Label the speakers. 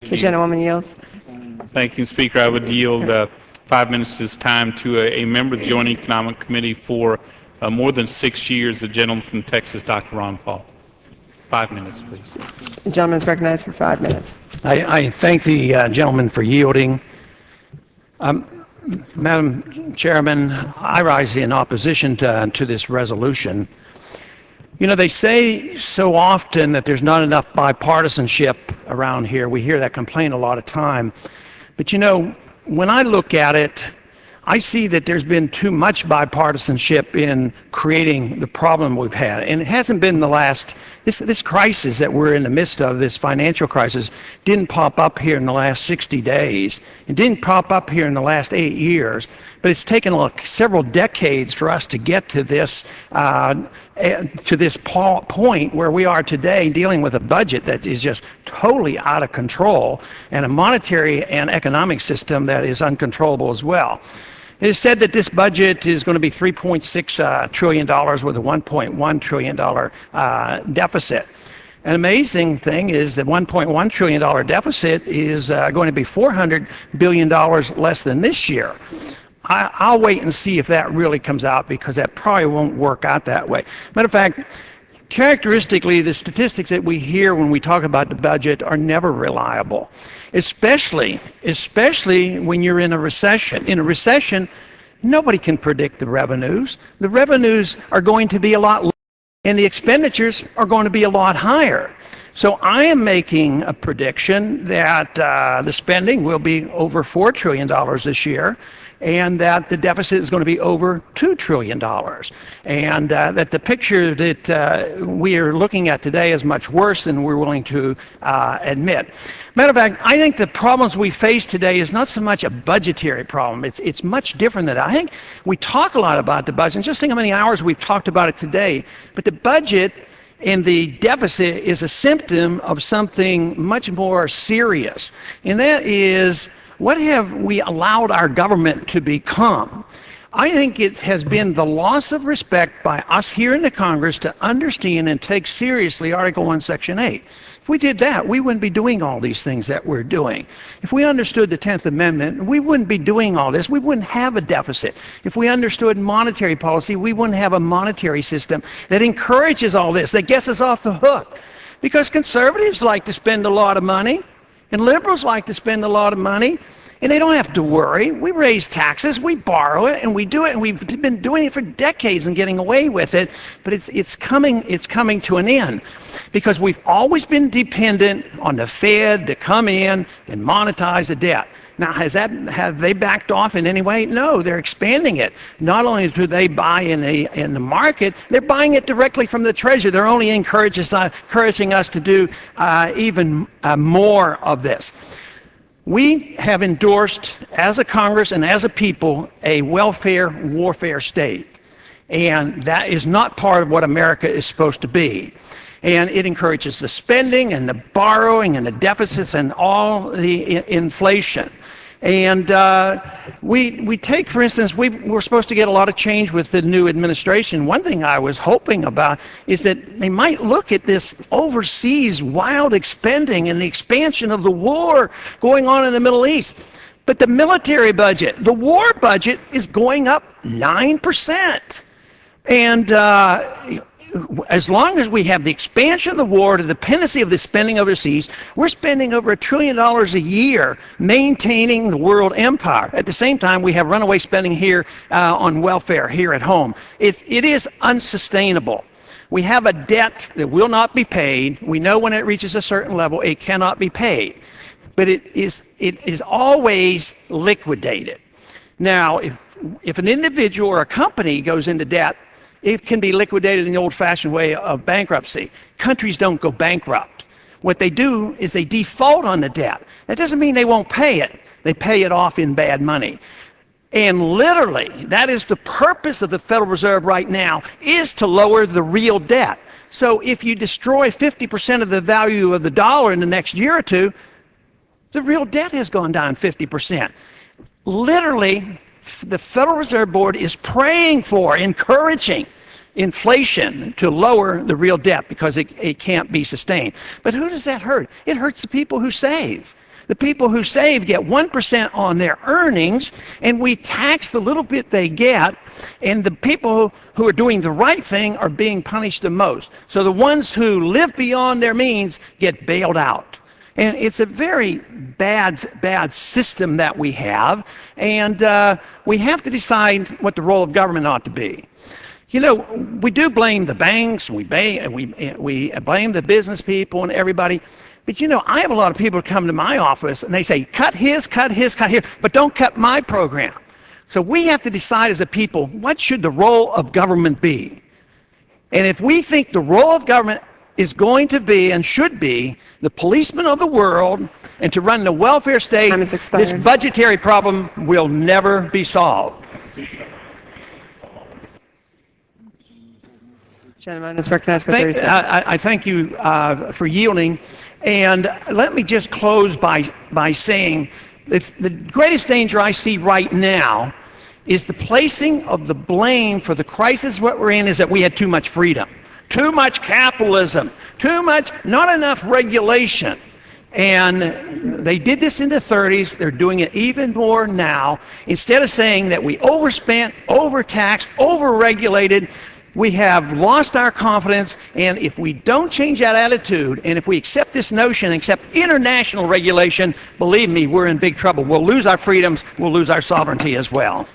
Speaker 1: The gentlewoman yields.
Speaker 2: Thank you, Speaker. I would yield 5 minutes this time to a member of the Joint Economic Committee for more than 6 years, the gentleman from Texas, Dr. Ron Paul. 5 minutes, please.
Speaker 1: The gentleman is recognized for 5 minutes.
Speaker 3: I thank the gentleman for yielding. Madam Chairman, I rise in opposition to this resolution. You know, they say so often that there's not enough bipartisanship around here. We hear that complaint a lot of time. But you know, when I look at it, I see that there's been too much bipartisanship in creating the problem we've had. And it hasn't been this crisis that we're in the midst of, this financial crisis, didn't pop up here in the last 60 days. It didn't pop up here in the last 8 years. But it's taken several decades for us to get to this point where we are today, dealing with a budget that is just totally out of control and a monetary and economic system that is uncontrollable as well. It is said that this budget is going to be $3.6 trillion with a $1.1 trillion deficit. An amazing thing is that $1.1 trillion deficit is going to be $400 billion less than this year. I'll wait and see if that really comes out, because that probably won't work out that way. Matter of fact, characteristically, the statistics that we hear when we talk about the budget are never reliable, especially when you're in a recession. In a recession, nobody can predict the revenues. The revenues are going to be a lot lower, and the expenditures are going to be a lot higher. So I am making a prediction that the spending will be over $4 trillion this year, and that the deficit is going to be over $2 trillion. And that the picture that we are looking at today is much worse than we're willing to admit. Matter of fact, I think the problems we face today is not so much a budgetary problem. It's much different than that. I think we talk a lot about the budget, and just think how many hours we've talked about it today. But the budget and the deficit is a symptom of something much more serious. And that is, what have we allowed our government to become? I think it has been the loss of respect by us here in the Congress to understand and take seriously Article 1, Section 8. If we did that, we wouldn't be doing all these things that we're doing. If we understood the 10th Amendment, we wouldn't be doing all this. We wouldn't have a deficit. If we understood monetary policy, we wouldn't have a monetary system that encourages all this, that gets us off the hook. Because conservatives like to spend a lot of money, and liberals like to spend a lot of money, and they don't have to worry. We raise taxes, we borrow it, and we do it, and we've been doing it for decades and getting away with it, but it's coming to an end, because we've always been dependent on the Fed to come in and monetize the debt. Now, have they backed off in any way? No, they're expanding it. Not only do they buy in the market, they're buying it directly from the Treasury. They're only encouraging us to do even more of this. We have endorsed, as a Congress and as a people, a welfare warfare state. And that is not part of what America is supposed to be. And it encourages the spending and the borrowing and the deficits and all the inflation. And we take, for instance, we're supposed to get a lot of change with the new administration. One thing I was hoping about is that they might look at this overseas wild expending and the expansion of the war going on in the Middle East. But the military budget, the war budget, is going up 9%. And as long as we have the expansion of the war, the dependency of the spending overseas, we're spending over $1 trillion a year maintaining the world empire. At the same time, we have runaway spending here on welfare here at home. It is unsustainable. We have a debt that will not be paid. We know when it reaches a certain level, it cannot be paid. But it is always liquidated. Now, if an individual or a company goes into debt, it can be liquidated in the old-fashioned way of bankruptcy. Countries don't go bankrupt. What they do is they default on the debt. That doesn't mean they won't pay it. They pay it off in bad money. And literally, that is the purpose of the Federal Reserve right now, is to lower the real debt. So if you destroy 50% of the value of the dollar in the next year or two, the real debt has gone down 50%. Literally, the Federal Reserve Board is praying for, encouraging inflation to lower the real debt because it can't be sustained. But who does that hurt? It hurts the people who save. The people who save get 1% on their earnings, and we tax the little bit they get, and the people who are doing the right thing are being punished the most. So the ones who live beyond their means get bailed out. And it's a very bad system that we have, and we have to decide what the role of government ought to be. You know, we do blame the banks, we blame the business people and everybody, but you know, I have a lot of people who come to my office and they say, cut his, cut here, but don't cut my program. So we have to decide as a people, what should the role of government be? And if we think the role of government is going to be and should be the policeman of the world and to run the welfare state,
Speaker 1: Time has expired.
Speaker 3: this budgetary problem will never be solved.
Speaker 1: Gentleman is recognized for 30 seconds.
Speaker 3: I thank you for yielding. And let me just close by saying that the greatest danger I see right now is the placing of the blame for the crisis what we're in is that we had too much freedom. Too much capitalism, not enough regulation. And they did this in the 30s, they're doing it even more now. Instead of saying that we overspent, overtaxed, overregulated, we have lost our confidence, and if we don't change that attitude, and if we accept this notion, accept international regulation, believe me, we're in big trouble. We'll lose our freedoms, we'll lose our sovereignty as well.